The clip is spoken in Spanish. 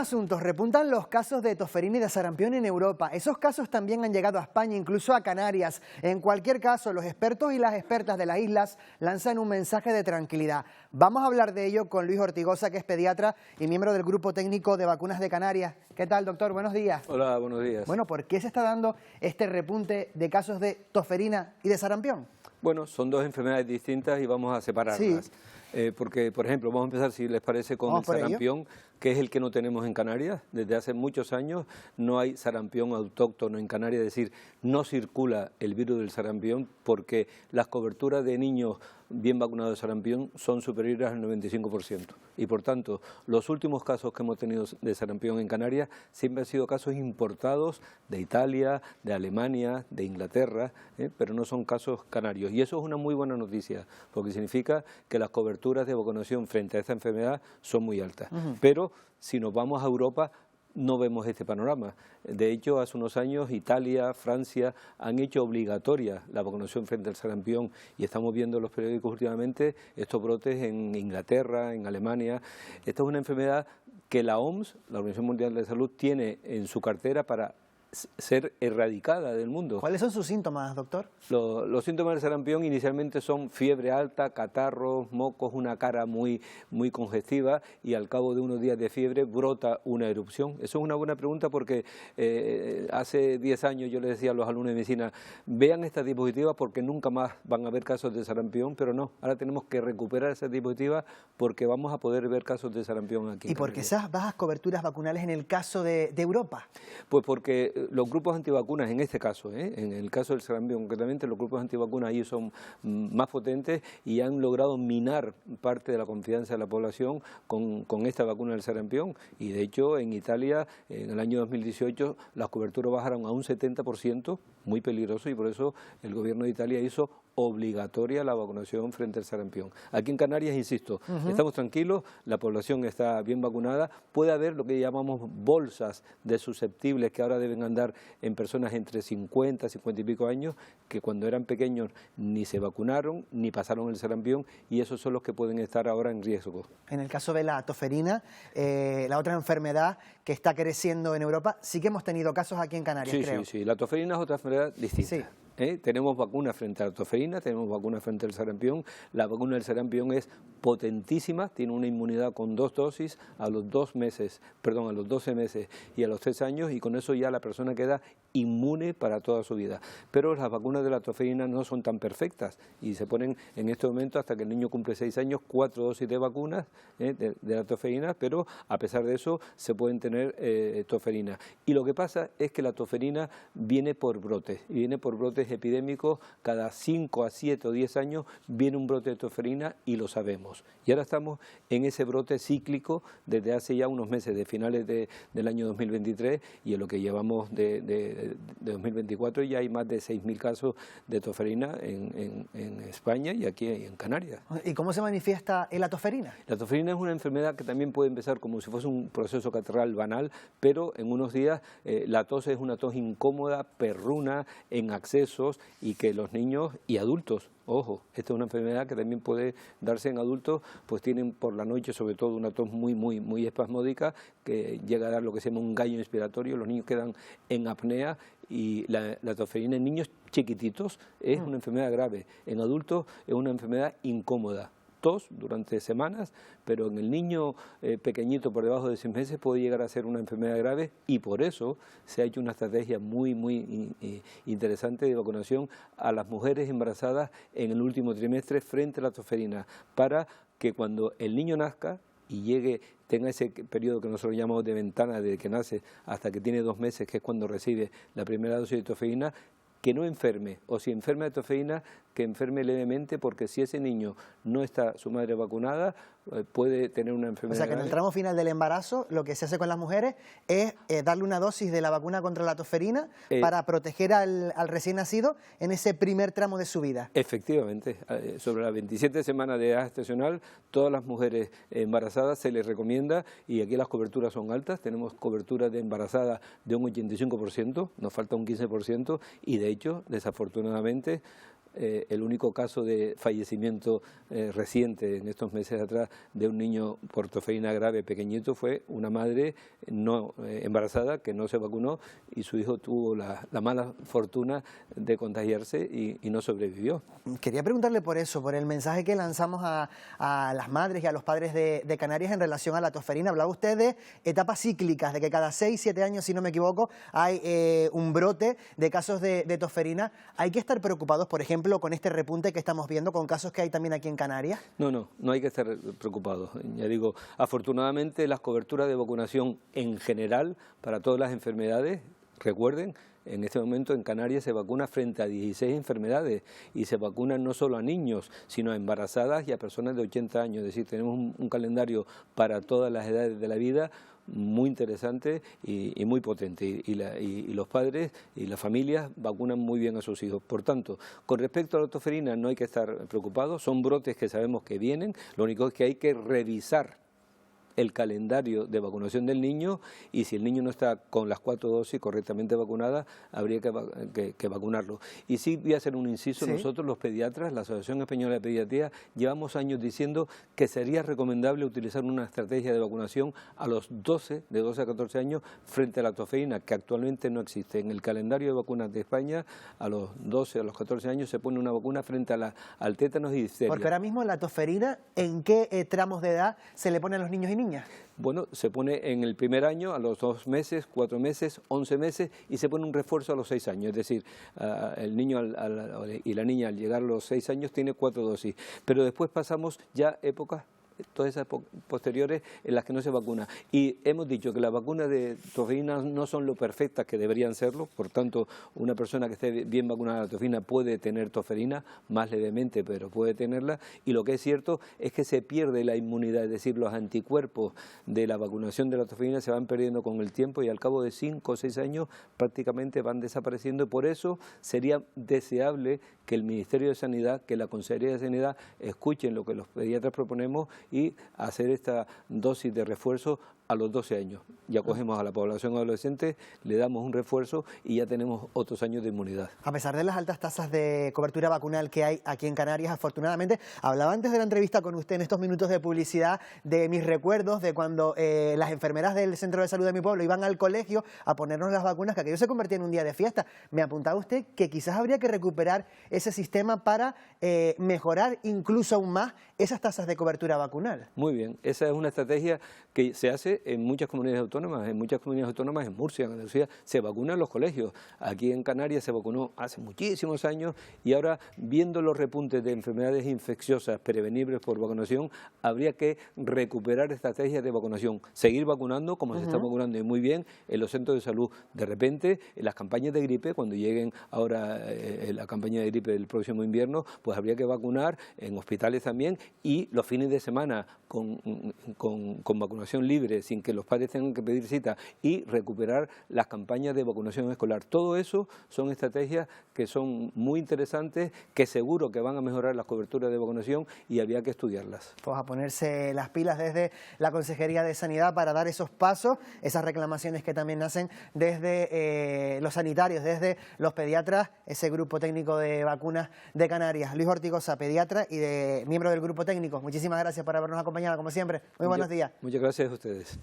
Asuntos. Repuntan los casos de tosferina y de sarampión en Europa. Esos casos también han llegado a España, incluso a Canarias. En cualquier caso, los expertos y las expertas de las islas lanzan un mensaje de tranquilidad. Vamos a hablar de ello con Luis Ortigosa, que es pediatra y miembro del Grupo Técnico de Vacunas de Canarias. ¿Qué tal, doctor? Buenos días. Hola, buenos días. Bueno, ¿por qué se está dando este repunte de casos de tosferina y de sarampión? Bueno, son dos enfermedades distintas y vamos a separarlas. Sí. Porque, por ejemplo, vamos a empezar, si les parece, con el sarampión, que es el que no tenemos en Canarias. Desde hace muchos años no hay sarampión autóctono en Canarias, es decir, no circula el virus del sarampión porque las coberturas de niños bien vacunados de sarampión son superiores al 95%. Y, por tanto, los últimos casos que hemos tenido de sarampión en Canarias siempre han sido casos importados de Italia, de Alemania, de Inglaterra, pero no son casos canarios. Y eso es una muy buena noticia, porque significa que las coberturas de vacunación frente a esta enfermedad son muy altas. Pero si nos vamos a Europa, no vemos este panorama. De hecho, hace unos años Italia, Francia han hecho obligatoria la vacunación frente al sarampión y estamos viendo en los periódicos últimamente estos brotes en Inglaterra, en Alemania. Esta es una enfermedad que la OMS, la Organización Mundial de la Salud, tiene en su cartera para ser erradicada del mundo. ¿Cuáles son sus síntomas, doctor? Los síntomas del sarampión inicialmente son fiebre alta, catarros, mocos, una cara muy congestiva y al cabo de unos días de fiebre brota una erupción. Eso es una buena pregunta porque hace 10 años yo les decía a los alumnos de medicina, vean estas diapositivas porque nunca más van a haber casos de sarampión, pero no, ahora tenemos que recuperar esas diapositivas porque vamos a poder ver casos de sarampión aquí. ¿Y por qué esas bajas coberturas vacunales en el caso de Europa? Pues porque los grupos antivacunas, en este caso, en el caso del sarampión concretamente, los grupos antivacunas ahí son más potentes y han logrado minar parte de la confianza de la población con esta vacuna del sarampión. Y de hecho, en Italia, en el año 2018, las coberturas bajaron a un 70%, muy peligroso, y por eso el gobierno de Italia hizo obligatoria la vacunación frente al sarampión. Aquí en Canarias, insisto, estamos tranquilos, la población está bien vacunada, puede haber lo que llamamos bolsas de susceptibles que ahora deben andar en personas entre 50 y 50 y pico años, que cuando eran pequeños ni se vacunaron ni pasaron el sarampión y esos son los que pueden estar ahora en riesgo. En el caso de la tosferina, la otra enfermedad que está creciendo en Europa, sí que hemos tenido casos aquí en Canarias, creo. Sí, la tosferina es otra enfermedad distinta. Sí. Tenemos vacunas frente a la tosferina, tenemos vacunas frente al sarampión. La vacuna del sarampión es potentísima, tiene una inmunidad con 2 dosis a los 12 meses y a los 3 años, y con eso ya la persona queda inmune para toda su vida. Pero las vacunas de la tosferina no son tan perfectas y se ponen en este momento hasta que el niño cumple 6 años 4 dosis de vacunas de la tosferina, pero a pesar de eso se pueden tener tosferina. Y lo que pasa es que la tosferina viene por brotes, y viene por brotes epidémicos. Cada 5 a 7 o 10 años viene un brote de tosferina y lo sabemos. Y ahora estamos en ese brote cíclico desde hace ya unos meses, de finales del año 2023, y en lo que llevamos de 2024 ya hay más de 6.000 casos de tosferina en España y aquí en Canarias. ¿Y cómo se manifiesta la tosferina? La tosferina es una enfermedad que también puede empezar como si fuese un proceso catarral banal, pero en unos días la tos es una tos incómoda, perruna, en accesos, y que los niños y adultos, ojo, esta es una enfermedad que también puede darse en adultos, pues tienen por la noche sobre todo una tos muy espasmódica que llega a dar lo que se llama un gallo inspiratorio, los niños quedan en apnea, y la tosferina en niños chiquititos es una enfermedad grave, en adultos es una enfermedad incómoda. Tos durante semanas, pero en el niño pequeñito por debajo de 6 meses puede llegar a ser una enfermedad grave, y por eso se ha hecho una estrategia muy interesante de vacunación a las mujeres embarazadas en el último trimestre frente a la tosferina, para que cuando el niño nazca y tenga ese periodo que nosotros llamamos de ventana desde que nace hasta que tiene 2 meses, que es cuando recibe la primera dosis de tosferina, que no enferme, o si enferma de tosferina, que enferme levemente, porque si ese niño no está su madre vacunada, puede tener una enfermedad. O sea que en el tramo final del embarazo lo que se hace con las mujeres es darle una dosis de la vacuna contra la tosferina para proteger al recién nacido en ese primer tramo de su vida. Efectivamente, sobre las 27 semanas de edad gestacional, todas las mujeres embarazadas se les recomienda, y aquí las coberturas son altas, tenemos coberturas de embarazadas de un 85%, nos falta un 15%, y de hecho, desafortunadamente, el único caso de fallecimiento reciente en estos meses atrás de un niño por tosferina grave pequeñito fue una madre no embarazada que no se vacunó y su hijo tuvo la mala fortuna de contagiarse y no sobrevivió. Quería preguntarle por eso, por el mensaje que lanzamos a las madres y a los padres de Canarias en relación a la tosferina. Hablaba usted de etapas cíclicas, de que cada 6, 7 años, si no me equivoco, hay un brote de casos de tosferina. ¿Hay que estar preocupados, por ejemplo, con este repunte que estamos viendo, con casos que hay también aquí en Canarias? No hay que estar preocupados. Ya digo, afortunadamente las coberturas de vacunación en general para todas las enfermedades, recuerden, en este momento en Canarias se vacuna frente a 16 enfermedades y se vacunan no solo a niños, sino a embarazadas y a personas de 80 años. Es decir, tenemos un calendario para todas las edades de la vida muy interesante y muy potente. Y los padres y las familias vacunan muy bien a sus hijos. Por tanto, con respecto a la tosferina no hay que estar preocupados, son brotes que sabemos que vienen, lo único es que hay que revisar el calendario de vacunación del niño y si el niño no está con las 4 dosis correctamente vacunadas, habría que vacunarlo. Y sí voy a hacer un inciso, ¿sí? Nosotros los pediatras, la Asociación Española de Pediatría, llevamos años diciendo que sería recomendable utilizar una estrategia de vacunación a los de 12 a 14 años frente a la tosferina, que actualmente no existe. En el calendario de vacunas de España, a los 12, a los 14 años se pone una vacuna frente a al tétanos y difteria. Porque ahora mismo la tosferina, ¿en qué tramos de edad se le pone a los niños y niñas? Bueno, se pone en el primer año, a los 2 meses, 4 meses, 11 meses y se pone un refuerzo a los 6 años. Es decir, el niño y la niña al llegar a los 6 años tiene 4 dosis. Pero después pasamos ya épocas, todas esas posteriores en las que no se vacuna. Y hemos dicho que las vacunas de tosferina no son lo perfectas que deberían serlo, por tanto, una persona que esté bien vacunada de la tosferina puede tener tosferina, más levemente, pero puede tenerla, y lo que es cierto es que se pierde la inmunidad, es decir, los anticuerpos de la vacunación de la tosferina se van perdiendo con el tiempo y al cabo de 5 o 6 años prácticamente van desapareciendo, y por eso sería deseable que el Ministerio de Sanidad, que la Consejería de Sanidad escuchen lo que los pediatras proponemos y hacer esta dosis de refuerzo a los 12 años. Ya cogemos a la población adolescente, le damos un refuerzo y ya tenemos otros años de inmunidad. A pesar de las altas tasas de cobertura vacunal que hay aquí en Canarias, afortunadamente, hablaba antes de la entrevista con usted en estos minutos de publicidad de mis recuerdos de cuando las enfermeras del centro de salud de mi pueblo iban al colegio a ponernos las vacunas, que aquello se convertía en un día de fiesta. Me apuntaba usted que quizás habría que recuperar ese sistema para mejorar incluso aún más esas tasas de cobertura vacunal. Muy bien, esa es una estrategia que se hace en muchas comunidades autónomas, en Murcia, en Andalucía, se vacunan los colegios. Aquí en Canarias se vacunó hace muchísimos años y ahora, viendo los repuntes de enfermedades infecciosas prevenibles por vacunación, habría que recuperar estrategias de vacunación, seguir vacunando como se está vacunando y muy bien en los centros de salud. De repente, en las campañas de gripe, cuando lleguen ahora la campaña de gripe del próximo invierno, pues habría que vacunar en hospitales también y los fines de semana con vacunación libre, sin que los padres tengan que pedir cita y recuperar las campañas de vacunación escolar. Todo eso son estrategias que son muy interesantes, que seguro que van a mejorar las coberturas de vacunación y había que estudiarlas. Pues a ponerse las pilas desde la Consejería de Sanidad para dar esos pasos, esas reclamaciones que también nacen desde los sanitarios, desde los pediatras, ese grupo técnico de vacunas de Canarias. Luis Ortigosa, pediatra y miembro del grupo técnico. Muchísimas gracias por habernos acompañado, como siempre. Muy buenos días. Muchas gracias a ustedes.